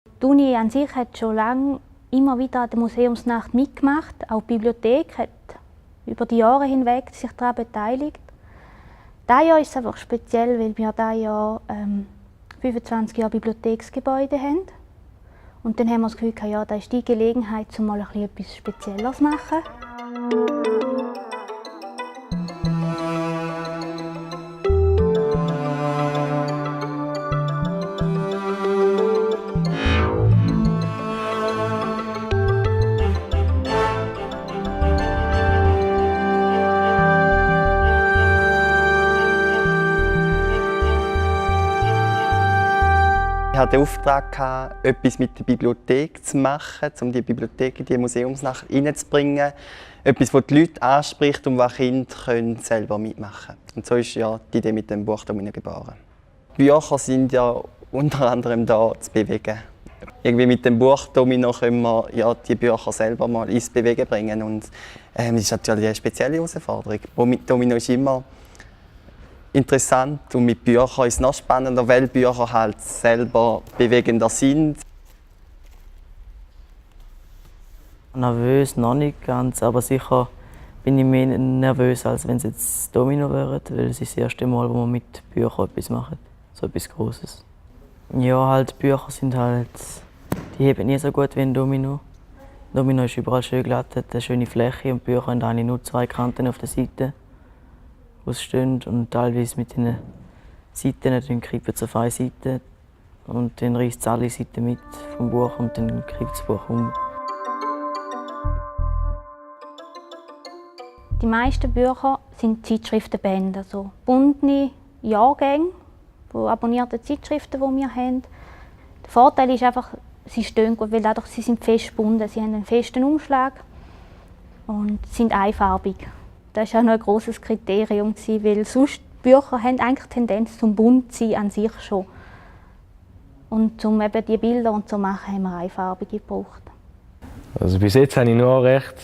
Die Uni an sich hat schon lange immer wieder an der Museumsnacht mitgemacht. Auch die Bibliothek hat über die Jahre hinweg sich daran beteiligt. Dieses Jahr ist es einfach speziell, weil wir dieses Jahr 25 Jahre Bibliotheksgebäude haben. Und dann haben wir das Gefühl, ja, da ist die Gelegenheit, um mal etwas Spezielles zu machen. Ich hatte den Auftrag, etwas mit der Bibliothek zu machen, um die Bibliothek in die Museumsnacht reinzubringen. Etwas, das die Leute anspricht und was Kinder selber mitmachen können. Und so ist ja die Idee mit dem Buchdomino geboren. Bücher sind ja unter anderem da zu bewegen. Irgendwie mit dem Buchdomino können wir ja die Bücher selber mal ins Bewegen bringen. Und das ist natürlich eine spezielle Herausforderung. Mit Domino ist immer interessant und mit Büchern ist es noch spannender, weil Bücher halt selber bewegender sind. Nervös noch nicht ganz, aber sicher bin ich mehr nervös, als wenn es jetzt Domino wäre, weil es ist das erste Mal, wo wir mit Büchern etwas machen, so etwas Grosses. Ja, halt Bücher sind halt, die heben nie so gut wie ein Domino. Domino ist überall schön glatt, hat eine schöne Fläche und Bücher haben eigentlich nur 2 Kanten auf der Seite, wo es stehen, und teilweise mit den Seiten, dann kippen sie auf eine Seite und dann reißt es alle Seiten mit vom Buch und dann kippt das Buch um. Die meisten Bücher sind Zeitschriftenbände, also gebundene Jahrgänge, abonnierte Zeitschriften, die wir haben. Der Vorteil ist einfach, sie stehen gut, weil dadurch, sie sind fest gebunden. Sie haben einen festen Umschlag und sind einfarbig. Das war auch noch ein grosses Kriterium, weil sonst Bücher haben eigentlich die Tendenz zum bunt sein an sich schon. Und um eben die Bilder und so zu machen, haben wir einfarbige gebraucht. Also bis jetzt habe ich nur recht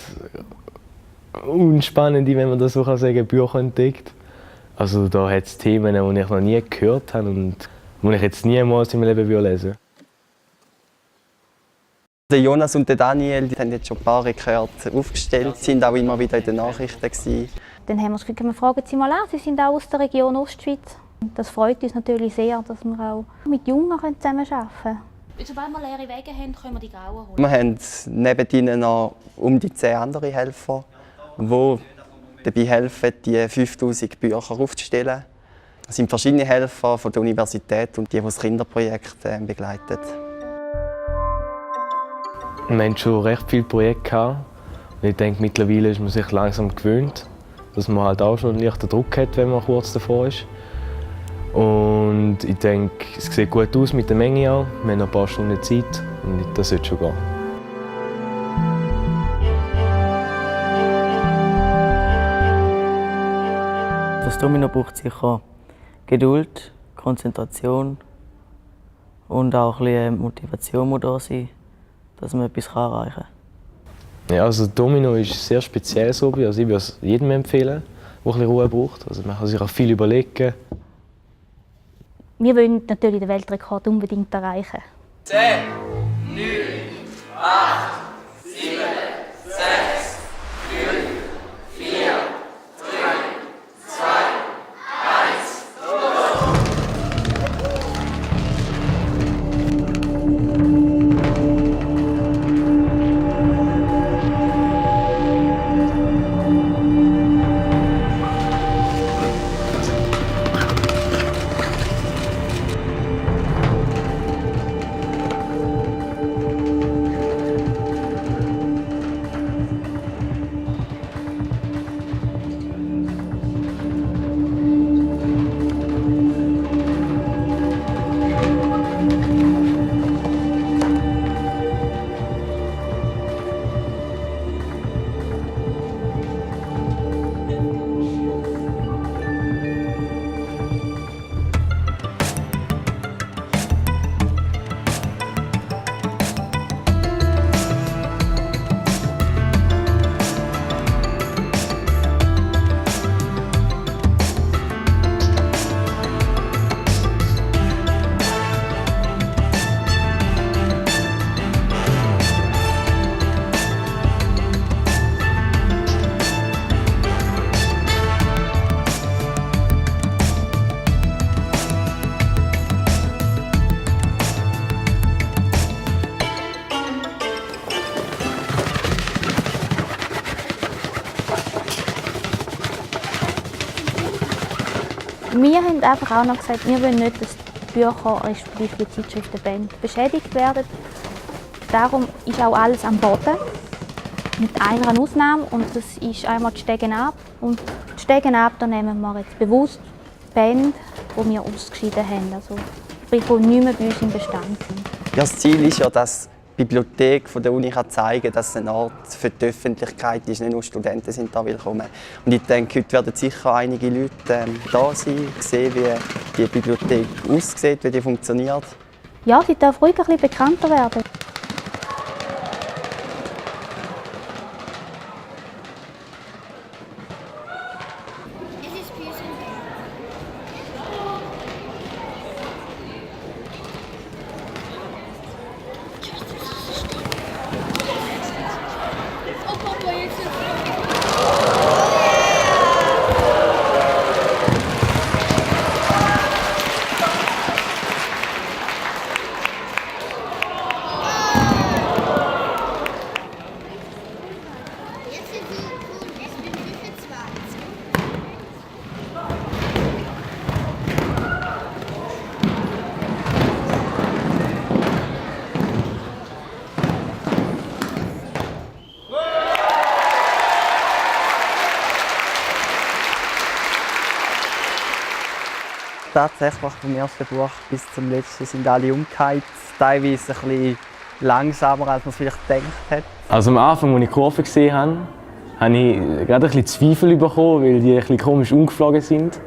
unspannende, wenn man das so sagen kann, Bücher entdeckt. Also da hat es Themen, die ich noch nie gehört habe und die ich jetzt niemals in meinem Leben lesen würde. Der Jonas und der Daniel, die haben jetzt schon ein paar Rekorde aufgestellt, sind auch immer wieder in den Nachrichten gewesen. Dann haben wir das Gefühl, wir fragen sie mal an. Sie sind auch aus der Region Ostschweiz. Das freut uns natürlich sehr, dass wir auch mit Jungen zusammenarbeiten können. Sobald wir leere Wege haben, können wir die Grauen holen. Wir haben neben ihnen noch um die 10 andere Helfer, die dabei helfen, die 5000 Bücher aufzustellen. Es sind verschiedene Helfer von der Universität und die das Kinderprojekt begleiten. Wir hatten schon recht viele Projekte. Und ich denke, mittlerweile ist man sich langsam gewöhnt, dass man halt auch schon einen leichten Druck hat, wenn man kurz davor ist. Und ich denke, es sieht gut aus mit der Menge auch. Wir haben noch ein paar Stunden Zeit und das sollte schon gehen. Das Domino braucht sicher Geduld, Konzentration und auch ein bisschen Motivation muss da sein, dass man etwas erreichen kann. Ja, also Domino ist sehr speziell so. Also ich würde es jedem empfehlen, der ein bisschen Ruhe braucht. Also man kann sich auch viel überlegen. Wir wollen natürlich den Weltrekord unbedingt erreichen. 10, 9, 8, 7, 6, 5, 4, 3, 2, 1. Wir haben einfach auch noch gesagt, wir wollen nicht, dass die Bücher, respektive die Zeitschriftenbände, beschädigt werden. Darum ist auch alles am Boden, mit einer Ausnahme, und das ist einmal die Stegenab. Und die Stegenab, da nehmen wir jetzt bewusst Bände, die wir ausgeschieden haben, also sprich, die nicht mehr bei uns im Bestand sind. Ja, das Ziel ist ja, dass die Bibliothek der Uni zeigen kann, dass es ein Ort für die Öffentlichkeit ist, nicht nur Studenten sind da willkommen. Und ich denke, heute werden sicher einige Leute da sein, sehen, wie die Bibliothek aussieht, wie die funktioniert. Ja, sie darf ruhig ein bisschen bekannter werden. Tatsächlich vom ersten Buch bis zum letzten sind alle umgekehrt, teilweise ein bisschen langsamer, als man es vielleicht gedacht hat. Also am Anfang, als ich die Kurve gesehen habe, habe ich gerade ein bisschen Zweifel bekommen, weil die ein bisschen komisch umgeflogen sind.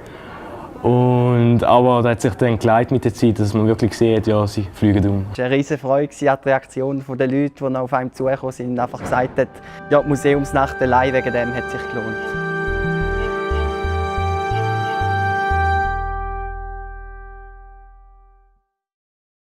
Aber das hat sich dann geleitet mit der Zeit, dass man wirklich sieht, ja, sie fliegen um. Es war eine riesige Freude, die Reaktion der Leute, die auf einem zugekommen sind und einfach gesagt haben, ja, die Museumsnacht allein wegen dem hat sich gelohnt.